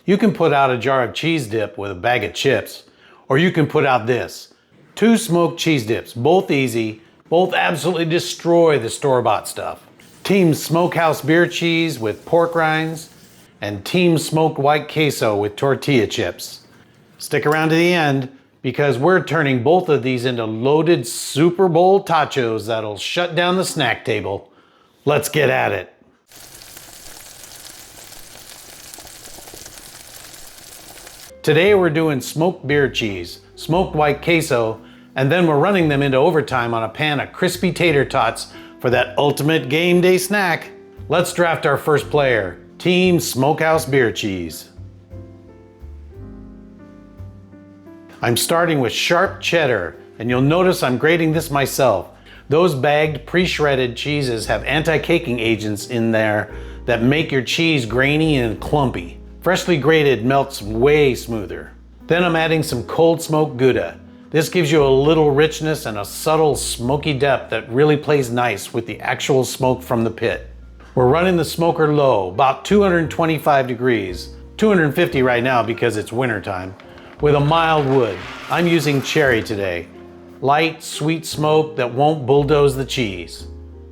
You can put out a jar of cheese dip with a bag of chips, or you can put out this. 2 smoked cheese dips, both easy, both absolutely destroy the store-bought stuff. Team Smokehouse beer cheese with pork rinds, and Team Smoked white queso with tortilla chips. Stick around to the end, because we're turning both of these into loaded Super Bowl Totchos that'll shut down the snack table. Let's get at it. Today we're doing smoked beer cheese, smoked white queso, and then we're running them into overtime on a pan of crispy tater tots for that ultimate game day snack. Let's draft our first player, Team Smokehouse beer cheese. I'm starting with sharp cheddar, and you'll notice I'm grating this myself. Those bagged, pre-shredded cheeses have anti-caking agents in there that make your cheese grainy and clumpy. Freshly grated melts way smoother. Then I'm adding some cold smoked Gouda. This gives you a little richness and a subtle smoky depth that really plays nice with the actual smoke from the pit. We're running the smoker low, about 225 degrees, 250 right now because it's winter time, with a mild wood. I'm using cherry today. Light, sweet smoke that won't bulldoze the cheese.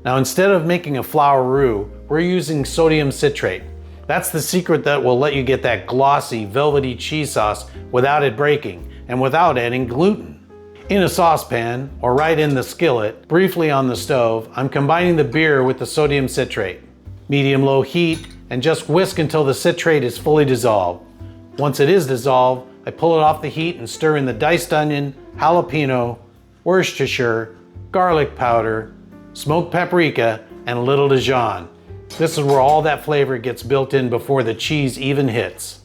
Now instead of making a flour roux, we're using sodium citrate. That's the secret that will let you get that glossy, velvety cheese sauce without it breaking and without adding gluten. In a saucepan, or right in the skillet, briefly on the stove, I'm combining the beer with the sodium citrate. Medium-low heat, and just whisk until the citrate is fully dissolved. Once it is dissolved, I pull it off the heat and stir in the diced onion, jalapeno, Worcestershire, garlic powder, smoked paprika, and a little Dijon. This is where all that flavor gets built in before the cheese even hits.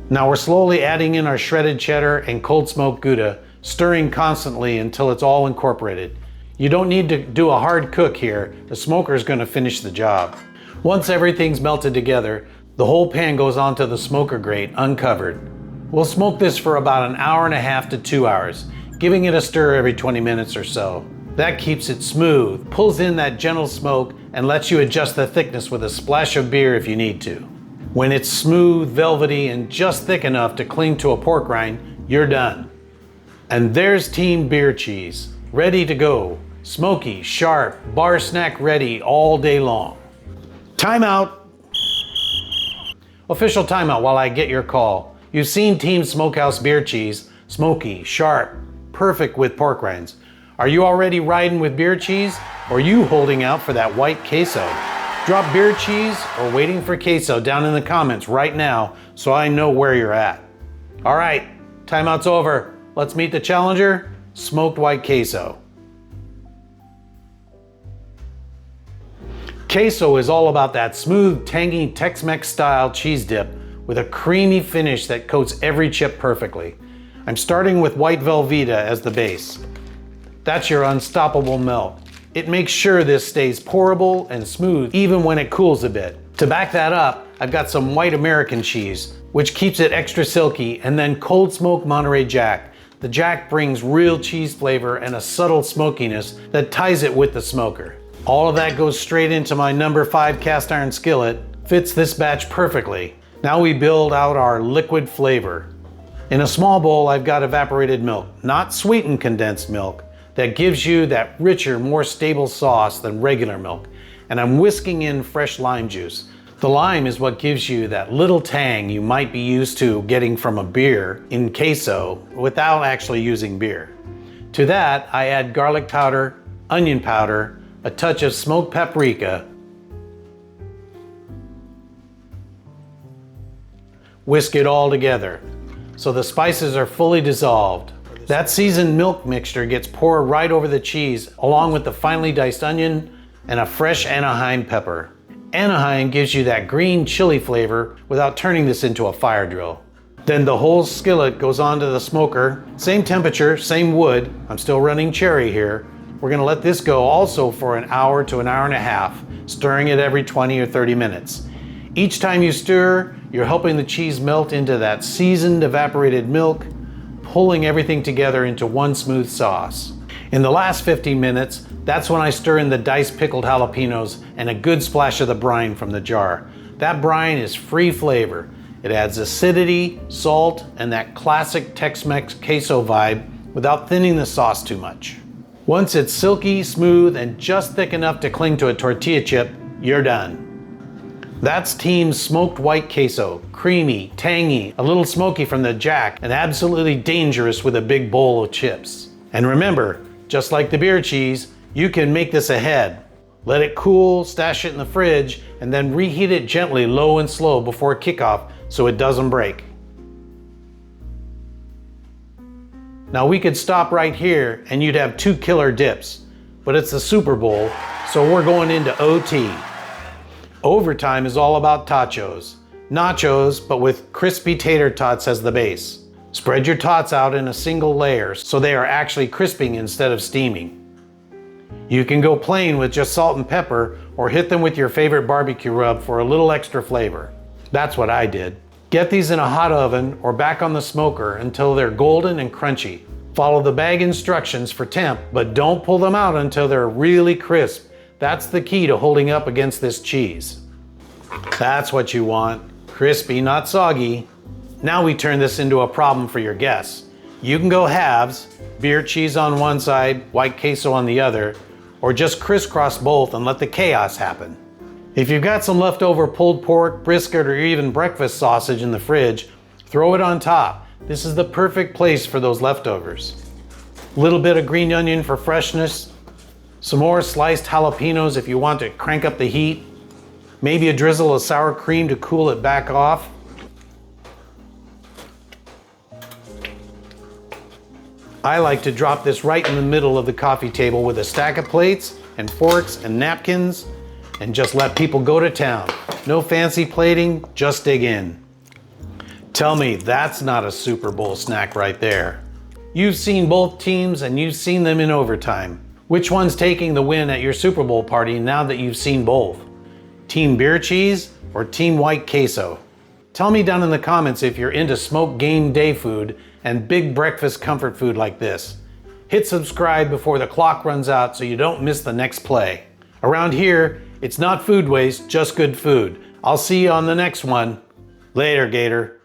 Now we're slowly adding in our shredded cheddar and cold smoked Gouda, stirring constantly until it's all incorporated. You don't need to do a hard cook here, the smoker is going to finish the job. Once everything's melted together, the whole pan goes onto the smoker grate uncovered. We'll smoke this for about an hour and a half to 2 hours, giving it a stir every 20 minutes or so. That keeps it smooth, pulls in that gentle smoke, and lets you adjust the thickness with a splash of beer if you need to. When it's smooth, velvety, and just thick enough to cling to a pork rind, you're done. And there's Team Beer Cheese, ready to go. Smoky, sharp, bar snack ready all day long. Timeout. Official timeout while I get your call. You've seen Team Smokehouse beer cheese, smoky, sharp, perfect with pork rinds. Are you already riding with beer cheese, or are you holding out for that white queso? Drop beer cheese or waiting for queso down in the comments right now so I know where you're at. All right, timeout's over. Let's meet the challenger, smoked white queso. Queso is all about that smooth, tangy Tex-Mex style cheese dip with a creamy finish that coats every chip perfectly. I'm starting with white Velveeta as the base. That's your unstoppable melt. It makes sure this stays pourable and smooth even when it cools a bit. To back that up, I've got some white American cheese, which keeps it extra silky, and then cold smoked Monterey Jack. The Jack brings real cheese flavor and a subtle smokiness that ties it with the smoker. All of that goes straight into my number 5 cast iron skillet. Fits this batch perfectly. Now we build out our liquid flavor. In a small bowl, I've got evaporated milk, not sweetened condensed milk, that gives you that richer, more stable sauce than regular milk. And I'm whisking in fresh lime juice. The lime is what gives you that little tang you might be used to getting from a beer in queso without actually using beer. To that, I add garlic powder, onion powder, a touch of smoked paprika, whisk it all together so the spices are fully dissolved. That seasoned milk mixture gets poured right over the cheese along with the finely diced onion and a fresh Anaheim pepper. Anaheim gives you that green chili flavor without turning this into a fire drill. Then the whole skillet goes onto the smoker, same temperature, same wood. I'm still running cherry here. We're gonna let this go also for an hour to an hour and a half, stirring it every 20 or 30 minutes. Each time you stir, you're helping the cheese melt into that seasoned evaporated milk, pulling everything together into one smooth sauce. In the last 15 minutes, that's when I stir in the diced pickled jalapenos and a good splash of the brine from the jar. That brine is free flavor. It adds acidity, salt, and that classic Tex-Mex queso vibe without thinning the sauce too much. Once it's silky, smooth, and just thick enough to cling to a tortilla chip, you're done. That's Team Smoked White Queso. Creamy, tangy, a little smoky from the jack, and absolutely dangerous with a big bowl of chips. And remember, just like the beer cheese, you can make this ahead. Let it cool, stash it in the fridge, and then reheat it gently low and slow before kickoff so it doesn't break. Now we could stop right here and you'd have 2 killer dips, but it's the Super Bowl, so we're going into OT. Overtime is all about Totchos. Nachos, but with crispy tater tots as the base. Spread your tots out in a single layer so they are actually crisping instead of steaming. You can go plain with just salt and pepper or hit them with your favorite barbecue rub for a little extra flavor. That's what I did. Get these in a hot oven or back on the smoker until they're golden and crunchy. Follow the bag instructions for temp, but don't pull them out until they're really crisp. That's the key to holding up against this cheese. That's what you want. Crispy, not soggy. Now we turn this into a problem for your guests. You can go halves, beer cheese on one side, white queso on the other, or just crisscross both and let the chaos happen. If you've got some leftover pulled pork, brisket, or even breakfast sausage in the fridge, throw it on top. This is the perfect place for those leftovers. A little bit of green onion for freshness, some more sliced jalapenos if you want to crank up the heat, maybe a drizzle of sour cream to cool it back off. I like to drop this right in the middle of the coffee table with a stack of plates and forks and napkins and just let people go to town. No fancy plating, just dig in. Tell me that's not a Super Bowl snack right there. You've seen both teams and you've seen them in overtime. Which one's taking the win at your Super Bowl party now that you've seen both? Team beer cheese or Team white queso? Tell me down in the comments if you're into smoked game day food and big breakfast comfort food like this. Hit subscribe before the clock runs out so you don't miss the next play. Around here, it's not food waste, just good food. I'll see you on the next one. Later, Gator.